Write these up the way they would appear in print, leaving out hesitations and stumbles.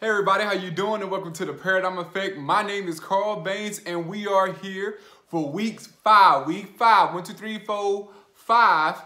Hey everybody, how you doing? And welcome to the Paradigm Effect. My name is Carl Baines and we are here for week 5. 1, 2, 3, 4, 5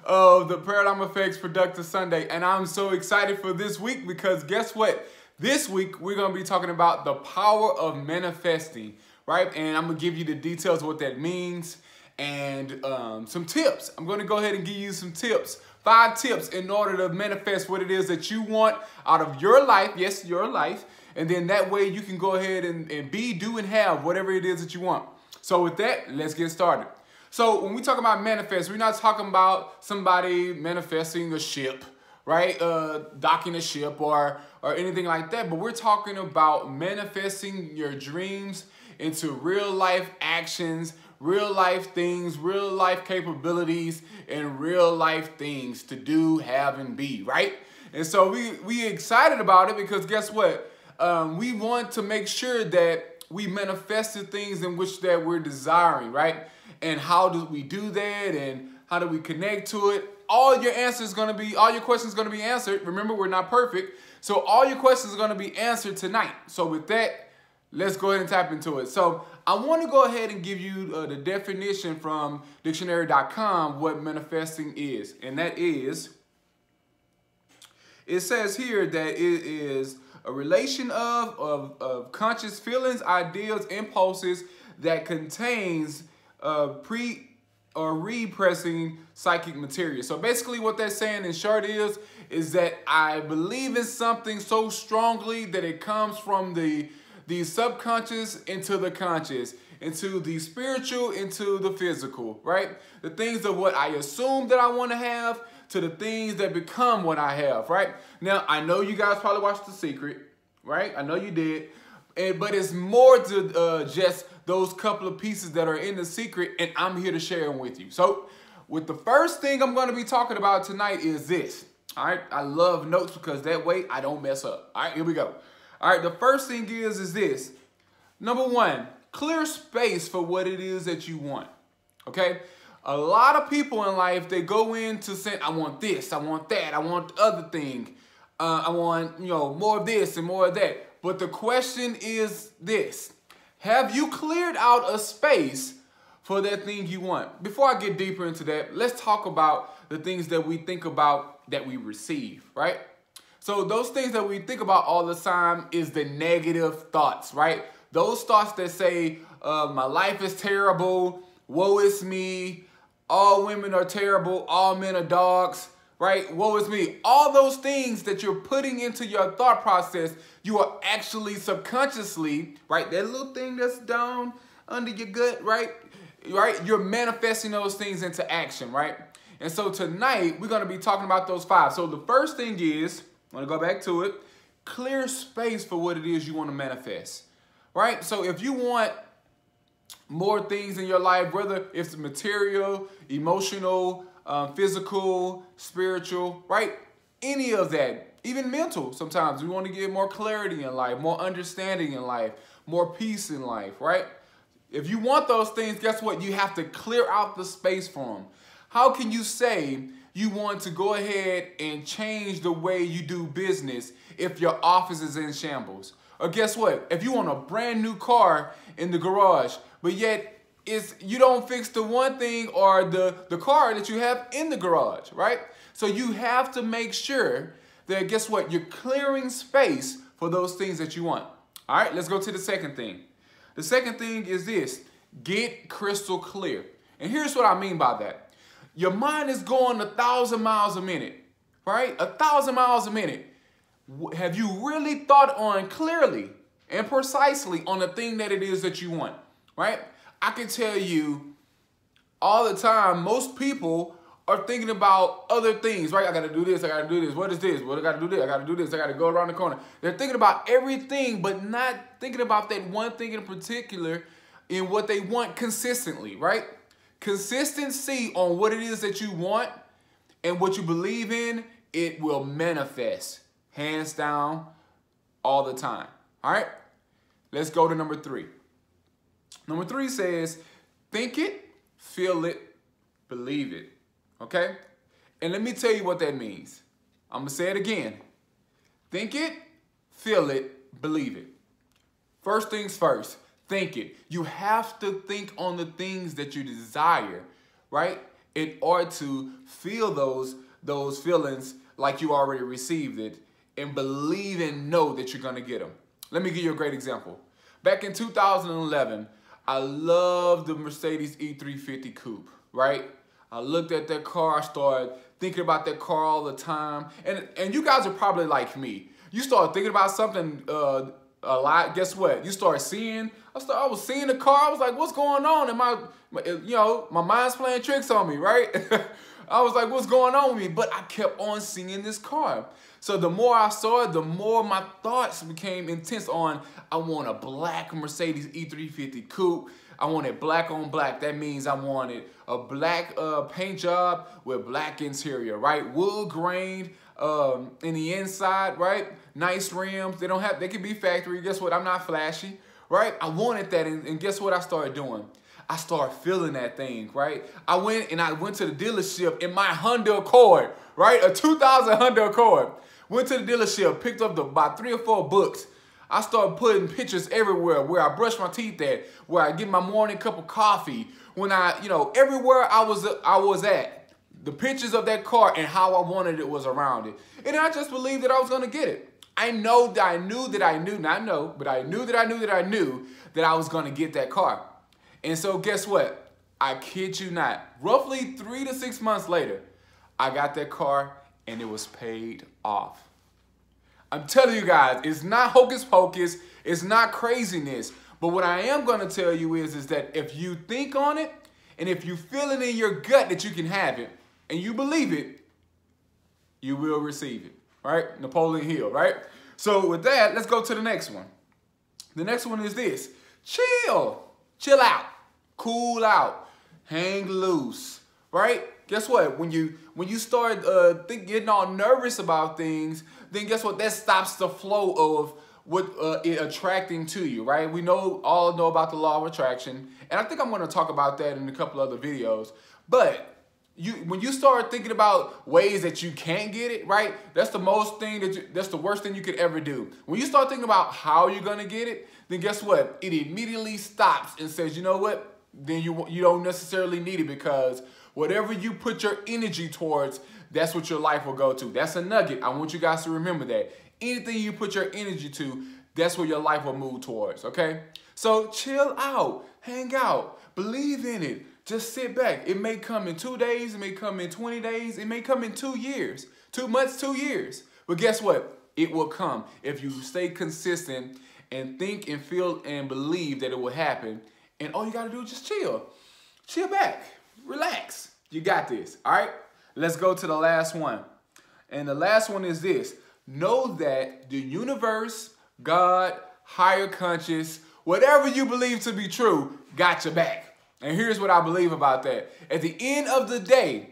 of the Paradigm Effect's Productive Sunday. And I'm so excited for this week because guess what? This week we're going to be talking about the power of manifesting, right? And I'm going to give you the details of what that means and some tips. I'm going to go ahead and give you some tips. 5 tips in order to manifest what it is that you want out of your life. Yes, your life. And then that way you can go ahead and be, do, and have whatever it is that you want. So with that, let's get started. So when we talk about manifest, we're not talking about somebody manifesting a ship, right? Docking a ship or anything like that. But we're talking about manifesting your dreams into real life actions, real life things, real life capabilities, and real life things to do, have, and be, right? And so we excited about it because guess what? We want to make sure that we manifest the things in which that we're desiring, right? And how do we do that? And how do we connect to it? All your questions are gonna be answered. Remember, we're not perfect. So all your questions are gonna be answered tonight. So with that, let's go ahead and tap into it. So I want to go ahead and give you the definition from dictionary.com what manifesting is. And that is, it says here that it is a relation of conscious feelings, ideas, impulses that contains repressing psychic material. So basically what they're saying in short is that I believe in something so strongly that it comes from the subconscious into the conscious, into the spiritual, into the physical, right? The things of what I assume that I want to have to the things that become what I have, right? Now, I know you guys probably watched The Secret, right? I know you did. But it's more to just those couple of pieces that are in The Secret, and I'm here to share them with you. So, with the first thing I'm going to be talking about tonight is this, all right? I love notes because that way I don't mess up. All right, here we go. All right, the first thing is this. Number 1, clear space for what it is that you want, okay? A lot of people in life, they go into saying, I want this, I want that, I want the other thing. I want, more of this and more of that. But the question is this. Have you cleared out a space for that thing you want? Before I get deeper into that, let's talk about the things that we think about that we receive, right? So those things that we think about all the time is the negative thoughts, right? Those thoughts that say, my life is terrible, woe is me, all women are terrible, all men are dogs, right? Woe is me. All those things that you're putting into your thought process, you are actually subconsciously, right? That little thing that's down under your gut, right? You're manifesting those things into action, right? And so tonight, we're going to be talking about those 5. So the first thing is, I'm going to go back to it. Clear space for what it is you want to manifest, right? So if you want more things in your life, whether it's material, emotional, physical, spiritual, right? Any of that, even mental sometimes. We want to get more clarity in life, more understanding in life, more peace in life, right? If you want those things, guess what? You have to clear out the space for them. How can you say you want to go ahead and change the way you do business if your office is in shambles? Or guess what? If you want a brand new car in the garage, but yet you don't fix the one thing or the car that you have in the garage, right? So you have to make sure that, guess what? You're clearing space for those things that you want. All right, let's go to the second thing. The second thing is this. Get crystal clear. And here's what I mean by that. Your mind is going 1,000 miles a minute, right? 1,000 miles a minute. Have you really thought on clearly and precisely on the thing that it is that you want, right? I can tell you all the time, most people are thinking about other things, right? I got to do this. I got to do this. What is this? What I got to do this? I got to do this. I got to go around the corner. They're thinking about everything, but not thinking about that one thing in particular in what they want consistently, right? Consistency on what it is that you want and what you believe in, it will manifest hands down all the time. All right, let's go to number 3. Number 3 says, think it, feel it, believe it. Okay? And let me tell you what that means. I'm going to say it again. Think it, feel it, believe it. First things first, think it. You have to think on the things that you desire, right? In order to feel those feelings like you already received it and believe and know that you're gonna get them. Let me give you a great example. Back in 2011, I loved the Mercedes E350 Coupe, right? I looked at that car, I started thinking about that car all the time. And you guys are probably like me. You start thinking about something a lot, guess what? You start seeing, I was seeing the car, I was like, what's going on? And my mind's playing tricks on me, right? I was like, what's going on with me? But I kept on seeing this car. So the more I saw it, the more my thoughts became intense on, I want a black Mercedes E350 Coupe. I wanted black on black. That means I wanted a black paint job with black interior, right? Wood grain in the inside, right? Nice rims. They can be factory. Guess what? I'm not flashy, right? I wanted that, and guess what I started doing? I started feeling that thing, right? I went to the dealership in my Honda Accord, right? A 2000 Honda Accord. Went to the dealership, picked up about 3 or 4 books. I started putting pictures everywhere, where I brush my teeth at, where I get my morning cup of coffee, when everywhere I was at. The pictures of that car and how I wanted it was around it. And I just believed that I was gonna get it. I knew that I knew that I was gonna get that car. And so guess what? I kid you not, roughly 3 to 6 months later, I got that car and it was paid off. I'm telling you guys, it's not hocus pocus, it's not craziness. But what I am gonna tell you is that if you think on it, and if you feel it in your gut that you can have it, and you believe it, you will receive it, right? Napoleon Hill, right? So with that, let's go to the next one. The next one is this: chill out, cool out, hang loose, right? Guess what? When you start getting all nervous about things, then guess what? That stops the flow of what it attracting to you, right? We all know about the law of attraction, and I think I'm going to talk about that in a couple other videos. But when you start thinking about ways that you can't get it, right? That's the worst thing you could ever do. When you start thinking about how you're gonna get it, then guess what? It immediately stops and says, you know what? Then you don't necessarily need it, because whatever you put your energy towards, that's what your life will go to. That's a nugget. I want you guys to remember that. Anything you put your energy to, that's where your life will move towards, okay? So chill out, hang out, believe in it. Just sit back. It may come in 2 days. It may come in 20 days. It may come in 2 years. 2 months, 2 years. But guess what? It will come if you stay consistent and think and feel and believe that it will happen. And all you got to do is just chill. Chill back. Relax. You got this. All right? Let's go to the last one. And the last one is this: know that the universe, God, higher conscious, whatever you believe to be true, got your back. And here's what I believe about that. At the end of the day,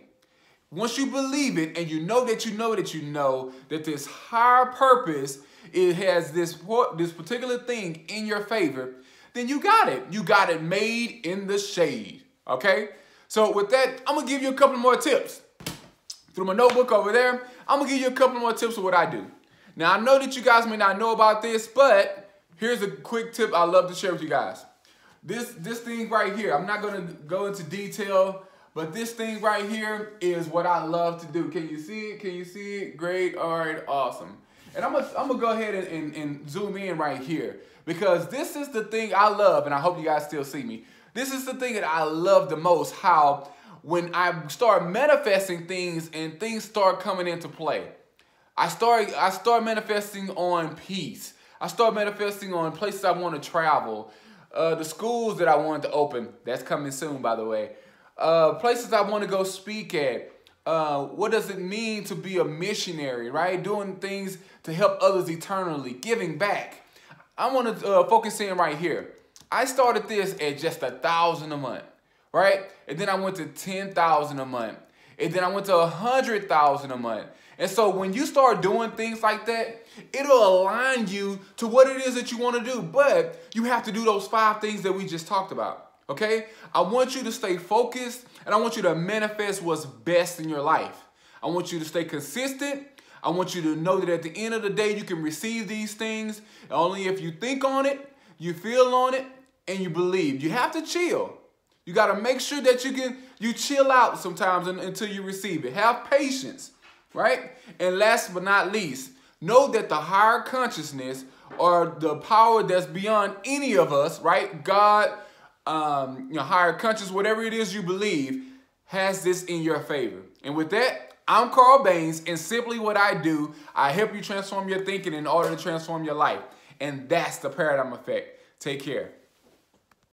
once you believe it and you know that this higher purpose, it has this particular thing in your favor, then you got it. You got it made in the shade, okay? So with that, I'm going to give you a couple more tips. Through my notebook over there, I'm going to give you a couple more tips of what I do. Now, I know that you guys may not know about this, but here's a quick tip I love to share with you guys. This thing right here, I'm not gonna go into detail, but this thing right here is what I love to do. Can you see it? Can you see it? Great, all right, awesome. And I'm gonna go ahead and zoom in right here, because this is the thing I love, and I hope you guys still see me. This is the thing that I love the most, how when I start manifesting things and things start coming into play. I start manifesting on peace. I start manifesting on places I want to travel. The schools that I wanted to open, that's coming soon, by the way. Places I want to go speak at. What does it mean to be a missionary, right? Doing things to help others eternally, giving back. I want to focus in right here. I started this at just $1,000 a month, right? And then I went to $10,000 a month. And then I went to $100,000 a month. And so when you start doing things like that, it'll align you to what it is that you want to do. But you have to do those 5 things that we just talked about, okay? I want you to stay focused, and I want you to manifest what's best in your life. I want you to stay consistent. I want you to know that at the end of the day, you can receive these things only if you think on it, you feel on it, and you believe. You have to chill. You got to make sure that you chill out sometimes until you receive it. Have patience, right? And last but not least, know that the higher consciousness or the power that's beyond any of us, right? God, higher conscious, whatever it is you believe, has this in your favor. And with that, I'm Carl Baines, and simply what I do, I help you transform your thinking in order to transform your life. And that's the paradigm effect. Take care.